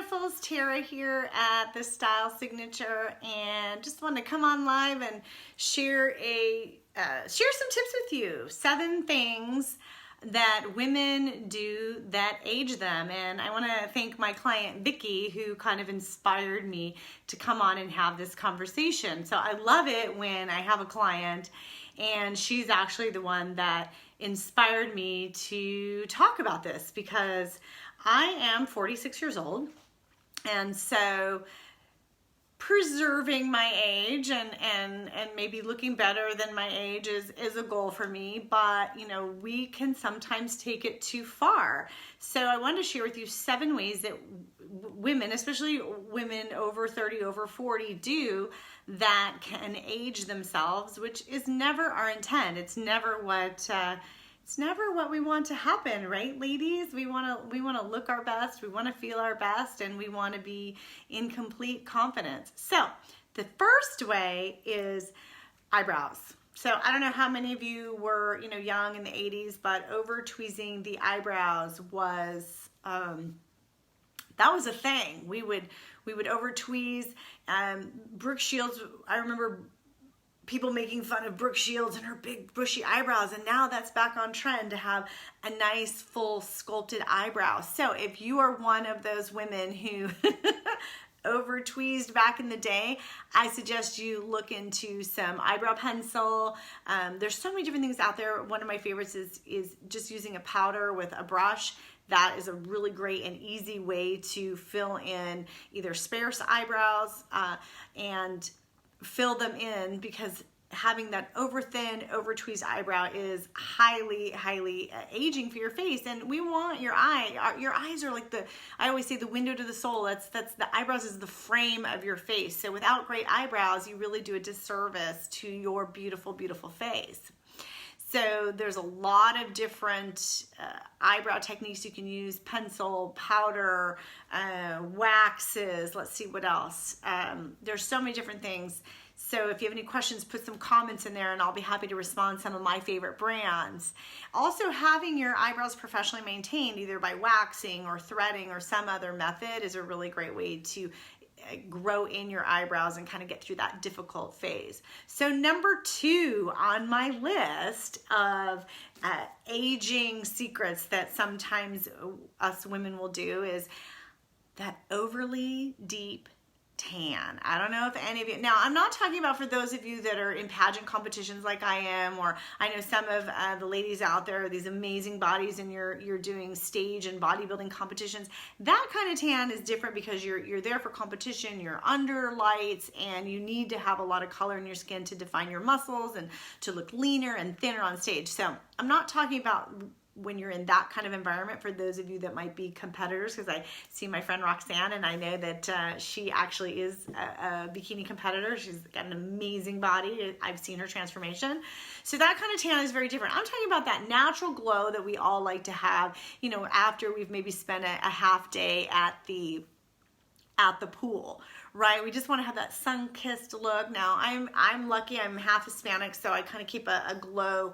beautifuls, Tara here at the Style Signature, and just wanted to come on live and share some tips with you. 7 things that women do that age them, and I want to thank my client Vicky, who kind of inspired me to come on and have this conversation. So I love it when I have a client and she's actually the one that inspired me to talk about this, because I am 46 years old, and so preserving my age and maybe looking better than my age is a goal for me, but you know, we can sometimes take it too far. So I wanted to share with you 7 ways that women, especially women over 30, over 40, do that can age themselves, which is never our intent. It's never what we want to happen, right, ladies? We want to look our best, we want to feel our best, and we want to be in complete confidence. So the first way is eyebrows. So I don't know how many of you were, young in the 80s, but over tweezing the eyebrows was that was a thing. We would over tweeze. Brooke Shields, I remember people making fun of Brooke Shields and her big bushy eyebrows, and now that's back on trend to have a nice full sculpted eyebrow. So if you are one of those women who over tweezed back in the day, I suggest you look into some eyebrow pencil. There's so many different things out there. One of my favorites is just using a powder with a brush. That is a really great and easy way to fill in either sparse eyebrows and fill them in, because having that over thin, over tweezed eyebrow is highly aging for your face. And we want your eyes are like I always say, the window to the soul. That's the eyebrows is the frame of your face. So without great eyebrows, you really do a disservice to your beautiful face. So there's a lot of different eyebrow techniques you can use: pencil, powder, waxes. Let's see what else. There's so many different things. So if you have any questions, put some comments in there and I'll be happy to respond to some of my favorite brands. Also, having your eyebrows professionally maintained, either by waxing or threading or some other method, is a really great way to grow in your eyebrows and kind of get through that difficult phase. So number 2 on my list of aging secrets that sometimes us women will do is that overly deep tan. I don't know if any of you, now I'm not talking about for those of you that are in pageant competitions like I am, or I know some of the ladies out there, these amazing bodies, and you're doing stage and bodybuilding competitions. That kind of tan is different because you're there for competition, you're under lights, and you need to have a lot of color in your skin to define your muscles and to look leaner and thinner on stage. So I'm not talking about when you're in that kind of environment for those of you that might be competitors, because I see my friend Roxanne and I know that she actually is a bikini competitor. She's got an amazing body. I've seen her transformation. So that kind of tan is very different. I'm talking about that natural glow that we all like to have, after we've maybe spent a half day at the pool, right? We just want to have that sun-kissed look. Now, I'm lucky. I'm half Hispanic, so I kind of keep a glow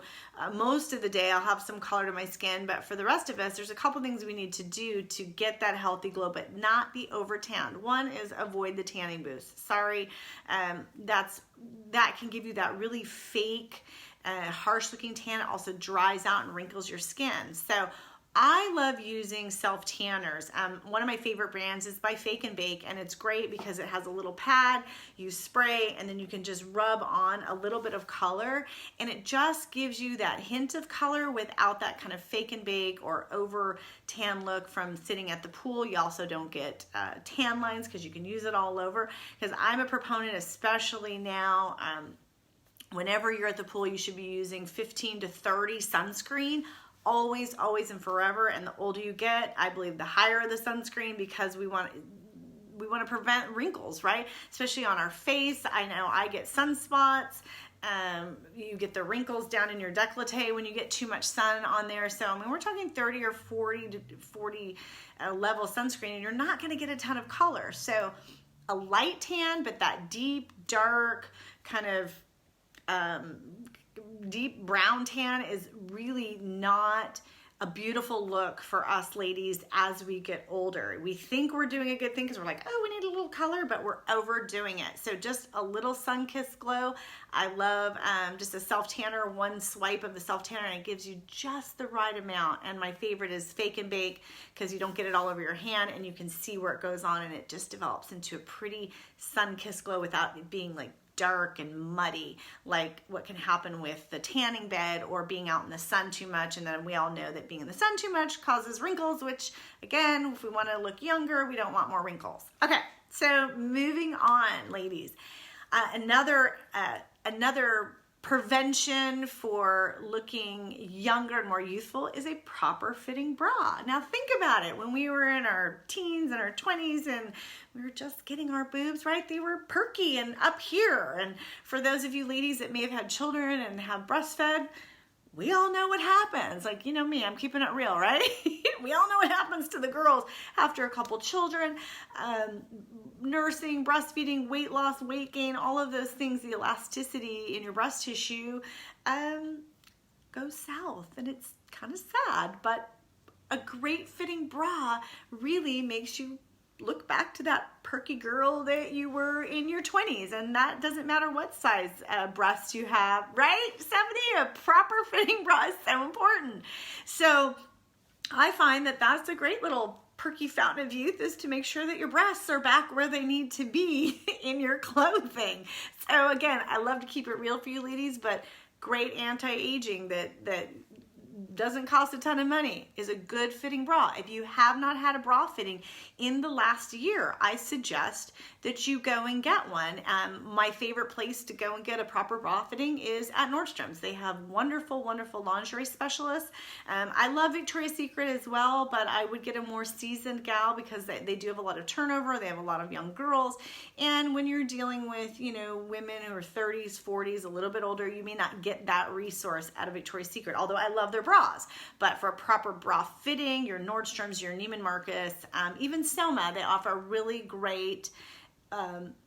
most of the day. I'll have some color to my skin, but for the rest of us, there's a couple things we need to do to get that healthy glow, but not be over tanned. One is avoid the tanning boost. Sorry, that can give you that really fake, harsh-looking tan. It also dries out and wrinkles your skin. So I love using self-tanners. One of my favorite brands is by Fake and Bake, and it's great because it has a little pad, you spray, and then you can just rub on a little bit of color, and it just gives you that hint of color without that kind of fake and bake or over tan look from sitting at the pool. You also don't get tan lines because you can use it all over. Because I'm a proponent, especially now, whenever you're at the pool, you should be using 15 to 30 sunscreen. Always and forever. And the older you get, I believe the higher the sunscreen, because we want to prevent wrinkles, right? Especially on our face. I know I get sunspots. You get the wrinkles down in your décolleté when you get too much sun on there. So, we're talking 30 or 40 level sunscreen, and you're not going to get a ton of color. So a light tan, but that deep, dark, kind of deep brown tan is really not a beautiful look for us ladies as we get older. We think we're doing a good thing because we're like, oh, we need a little color, but we're overdoing it. So just a little sun-kissed glow. I love just a self-tanner, one swipe of the self-tanner, and it gives you just the right amount. And my favorite is Fake and Bake because you don't get it all over your hand and you can see where it goes on, and it just develops into a pretty sun-kissed glow without it being like dark and muddy, like what can happen with the tanning bed or being out in the sun too much. And then we all know that being in the sun too much causes wrinkles, which again, if we want to look younger, we don't want more wrinkles. Okay, so moving on, ladies. Another prevention for looking younger and more youthful is a proper fitting bra. Now think about it. When we were in our teens and our 20s and we were just getting our boobs, right? They were perky and up here. And for those of you ladies that may have had children and have breastfed, we all know what happens. Like, you know me, I'm keeping it real, right? We all know what happens to the girls after a couple children, nursing, breastfeeding, weight loss, weight gain, all of those things, the elasticity in your breast tissue goes south, and it's kind of sad, but a great fitting bra really makes you look back to that perky girl that you were in your 20s, and that doesn't matter what size breasts you have, right? 70, a proper fitting bra is so important. So I find that that's a great little perky fountain of youth, is to make sure that your breasts are back where they need to be in your clothing. So again, I love to keep it real for you ladies, but great anti-aging that doesn't cost a ton of money is a good fitting bra. If you have not had a bra fitting in the last year, I suggest that you go and get one. My favorite place to go and get a proper bra fitting is at Nordstrom's. They have wonderful, wonderful lingerie specialists. I love Victoria's Secret as well, but I would get a more seasoned gal because they do have a lot of turnover. They have a lot of young girls. And when you're dealing with, you know, women who are 30s, 40s, a little bit older, you may not get that resource out of Victoria's Secret, although I love their bras. But for a proper bra fitting, your Nordstrom's, your Neiman Marcus, even Soma, they offer really great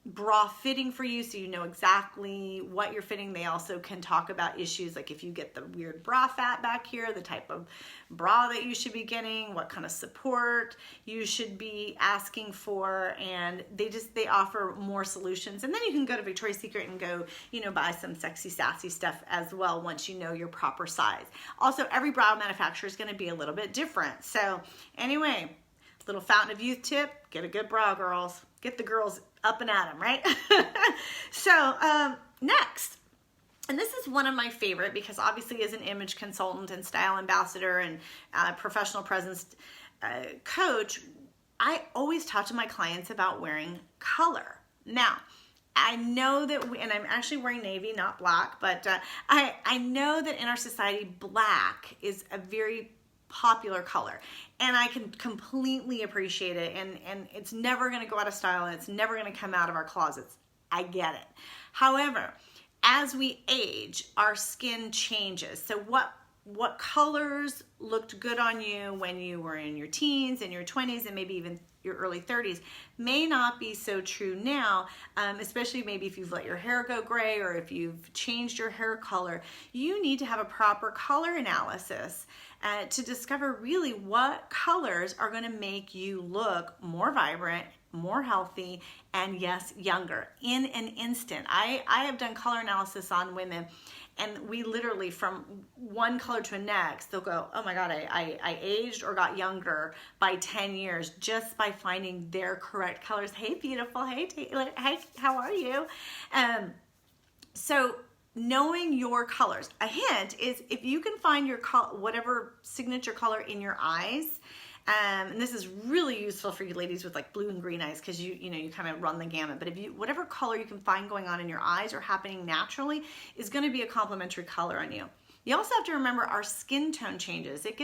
bra fitting for you, so you know exactly what you're fitting. They also can talk about issues like if you get the weird bra fat back here, the type of bra that you should be getting, what kind of support you should be asking for, and they offer more solutions. And then you can go to Victoria's Secret and go, you know, buy some sexy, sassy stuff as well once you know your proper size. Also, every bra manufacturer is going to be a little bit different. So anyway, little fountain of youth tip: get a good bra, girls. Get the girls up and at them, right? So next, and this is one of my favorite because obviously as an image consultant and style ambassador and professional presence coach, I always talk to my clients about wearing color. Now, I know that and I'm actually wearing navy, not black, but I know that in our society, black is a very popular color, and I can completely appreciate it, and it's never going to go out of style, and it's never going to come out of our closets. I get it. However, as we age, our skin changes. So what colors looked good on you when you were in your teens and your 20s and maybe even your early 30s may not be so true now, especially maybe if you've let your hair go gray or if you've changed your hair color. You need to have a proper color analysis to discover really what colors are going to make you look more vibrant, more healthy, and yes, younger in an instant. I have done color analysis on women, and we literally, from one color to the next, they'll go, oh my God, I aged or got younger by 10 years just by finding their correct colors. Hey, beautiful. Hey, Taylor. Hey, how are you? So knowing your colors. A hint is if you can find your whatever signature color in your eyes, and this is really useful for you ladies with like blue and green eyes because you kind of run the gamut. But if you whatever color you can find going on in your eyes or happening naturally is going to be a complementary color on you. You also have to remember our skin tone changes. It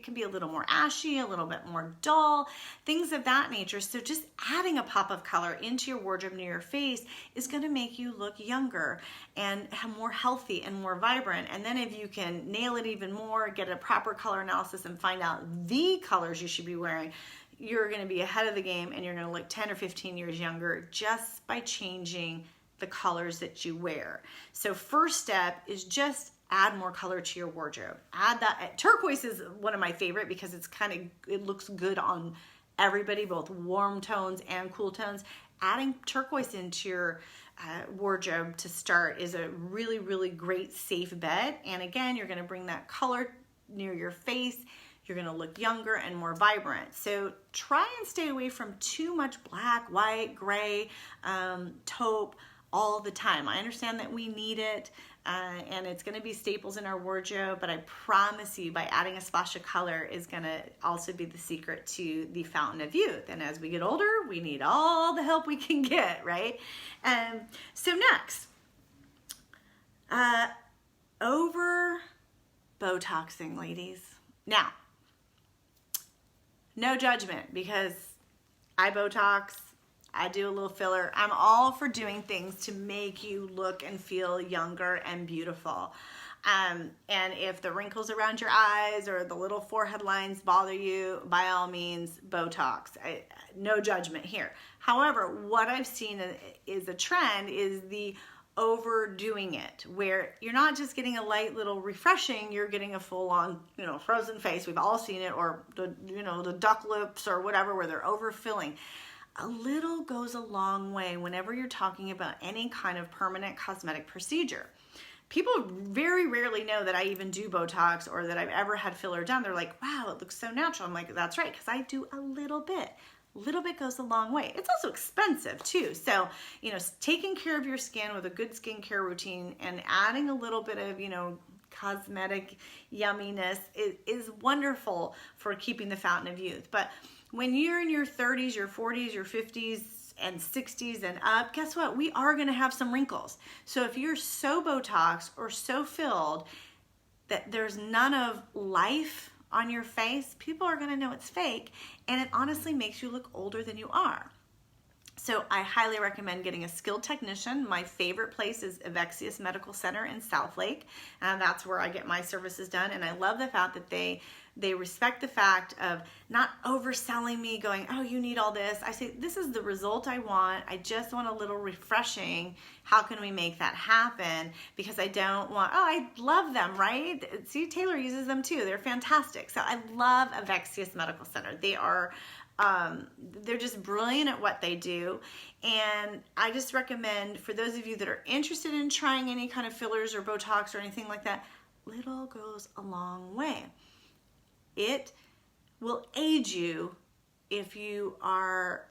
can be a little more ashy, a little bit more dull, things of that nature. So just adding a pop of color into your wardrobe near your face is going to make you look younger and more healthy and more vibrant. And then if you can nail it even more, get a proper color analysis and find out the colors you should be wearing, you're going to be ahead of the game and you're going to look 10 or 15 years younger just by changing the colors that you wear. So first step is just add more color to your wardrobe. Add that. Turquoise is one of my favorite because it looks good on everybody, both warm tones and cool tones. Adding turquoise into your wardrobe to start is a really, really great safe bet. And again, you're going to bring that color near your face. You're going to look younger and more vibrant. So try and stay away from too much black, white, gray, taupe all the time. I understand that we need it, and it's going to be staples in our wardrobe, but I promise you, by adding a splash of color is going to also be the secret to the fountain of youth. And as we get older, we need all the help we can get, right? So next, over Botoxing, ladies. Now, no judgment, because I Botox, I do a little filler. I'm all for doing things to make you look and feel younger and beautiful. And if the wrinkles around your eyes or the little forehead lines bother you, by all means, Botox. No judgment here. However, what I've seen is a trend is the overdoing it, where you're not just getting a light little refreshing, you're getting a full-on, frozen face. We've all seen it, or the duck lips or whatever, where they're overfilling. A little goes a long way whenever you're talking about any kind of permanent cosmetic procedure. People very rarely know that I even do Botox or that I've ever had filler done. They're like, wow, it looks so natural. I'm like, that's right, because I do a little bit. A little bit goes a long way. It's also expensive too. So, taking care of your skin with a good skincare routine and adding a little bit of, cosmetic yumminess is wonderful for keeping the fountain of youth. But when you're in your 30s, your 40s, your 50s, and 60s and up, guess what? We are going to have some wrinkles. So if you're so Botox or so filled that there's none of life on your face, people are going to know it's fake, and it honestly makes you look older than you are. So I highly recommend getting a skilled technician. My favorite place is Avexius Medical Center in Southlake, and that's where I get my services done. And I love the fact that they respect the fact of not overselling me, going, oh, you need all this. I say, this is the result I want. I just want a little refreshing. How can we make that happen? Because I don't want, I love them, right? See, Taylor uses them too. They're fantastic. So I love Avexius Medical Center. They're just brilliant at what they do. And I just recommend, for those of you that are interested in trying any kind of fillers or Botox or anything like that, little goes a long way. It will aid you if you are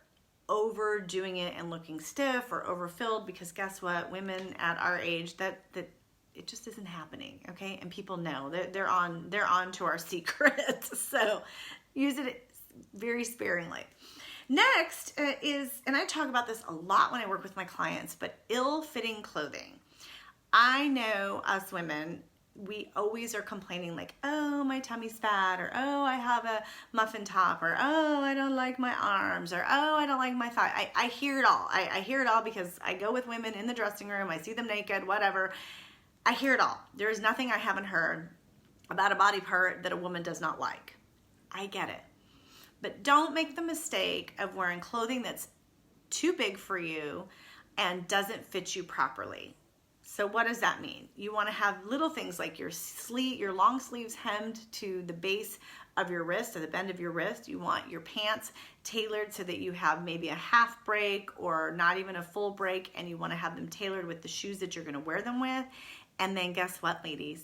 overdoing it and looking stiff or overfilled, because guess what? Women at our age, that it just isn't happening, okay? And people know they're on to our secrets. So use it very sparingly. Next is, and I talk about this a lot when I work with my clients, but ill-fitting clothing. I know us women, we always are complaining like, oh, my tummy's fat, or oh, I have a muffin top, or oh, I don't like my arms, or oh, I don't like my thigh. I hear it all. I hear it all because I go with women in the dressing room. I see them naked, whatever. I hear it all. There is nothing I haven't heard about a body part that a woman does not like. I get it. But don't make the mistake of wearing clothing that's too big for you and doesn't fit you properly. So what does that mean? You want to have little things like your long sleeves hemmed to the base of your wrist, to the bend of your wrist. You want your pants tailored so that you have maybe a half break or not even a full break, and you want to have them tailored with the shoes that you're going to wear them with. And then guess what, ladies?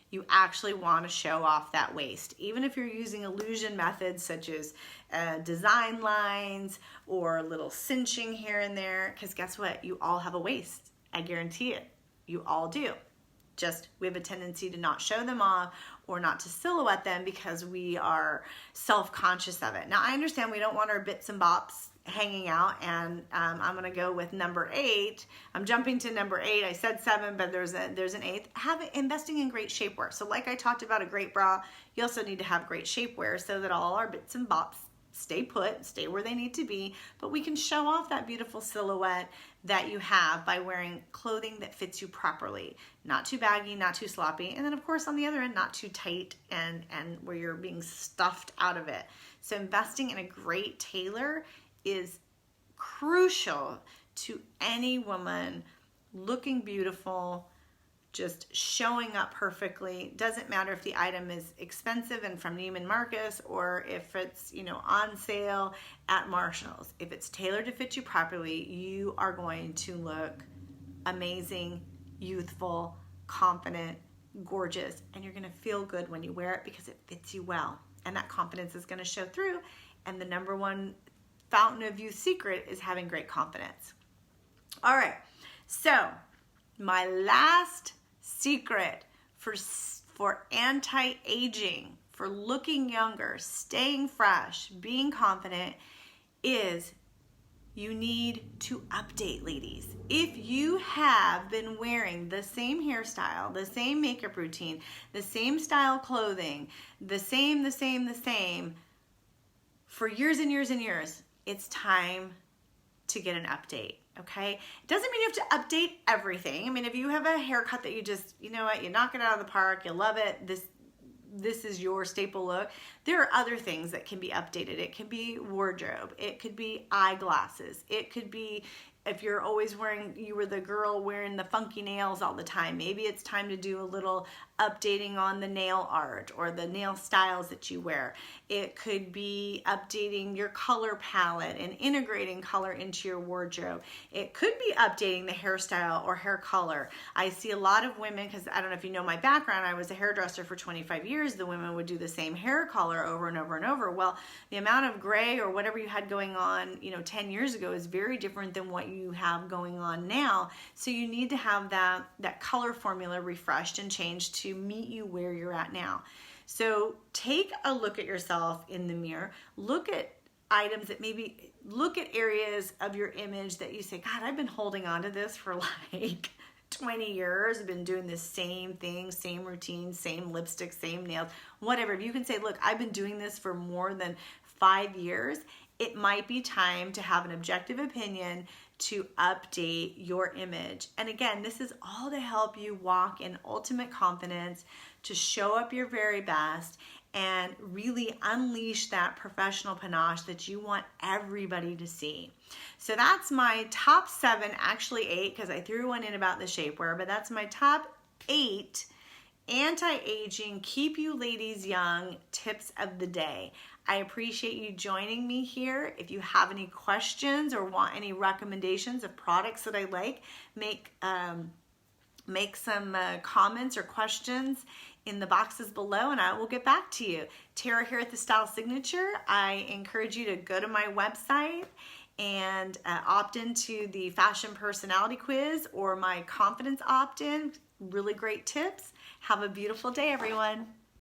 You actually want to show off that waist. Even if you're using illusion methods such as design lines or a little cinching here and there, because guess what? You all have a waist. I guarantee it. You all do. Just we have a tendency to not show them off or not to silhouette them because we are self-conscious of it. Now, I understand we don't want our bits and bops hanging out, and I'm going to go with number 8. I'm jumping to number 8. I said 7, but there's an 8th. Investing in great shapewear. So like I talked about a great bra, you also need to have great shapewear so that all our bits and bops stay put, stay where they need to be, but we can show off that beautiful silhouette that you have by wearing clothing that fits you properly. Not too baggy, not too sloppy, and then of course on the other end, not too tight and where you're being stuffed out of it. So investing in a great tailor is crucial to any woman looking beautiful just showing up perfectly. Doesn't matter if the item is expensive and from Neiman Marcus or if it's, you know, on sale at Marshall's. If it's tailored to fit you properly, you are going to look amazing, youthful, confident, gorgeous, and you're going to feel good when you wear it because it fits you well. And that confidence is going to show through. And the number one fountain of youth secret is having great confidence. All right, so my last secret for anti-aging, for looking younger, staying fresh, being confident is you need to update, ladies. If you have been wearing the same hairstyle, the same makeup routine, the same style clothing, the same for years and years and years, it's time to get an update. Okay, it doesn't mean you have to update everything. I mean, if you have a haircut that you just, you know what, you knock it out of the park, you love it, this is your staple look, there are other things that can be updated. It could be wardrobe, it could be eyeglasses, it could be if you're always you were the girl wearing the funky nails all the time, maybe it's time to do a little updating on the nail art or the nail styles that you wear. It could be updating your color palette and integrating color into your wardrobe. It could be updating the hairstyle or hair color. I see a lot of women, because I don't know if you know my background, I was a hairdresser for 25 years. The women would do the same hair color over and over and over. Well, the amount of gray or whatever you had going on, you know, 10 years ago is very different than what you have going on now. So you need to have that color formula refreshed and changed to meet you where you're at now. So take a look at yourself in the mirror, look at items that maybe, look at areas of your image that you say, God, I've been holding on to this for like 20 years. I've been doing the same thing, same routine, same lipstick, same nails, whatever. If you can say, look, I've been doing this for more than 5 years, it might be time to have an objective opinion to update your image. And again, this is all to help you walk in ultimate confidence, to show up your very best and really unleash that professional panache that you want everybody to see. So that's my top 7, actually 8, because I threw one in about the shapewear, but that's my top 8 anti-aging, keep you ladies young tips of the day. I appreciate you joining me here. If you have any questions or want any recommendations of products that I like, make some comments or questions in the boxes below and I will get back to you. Tara here at The Style Signature. I encourage you to go to my website and opt into the Fashion Personality Quiz or my Confidence opt-in. Really great tips. Have a beautiful day, everyone.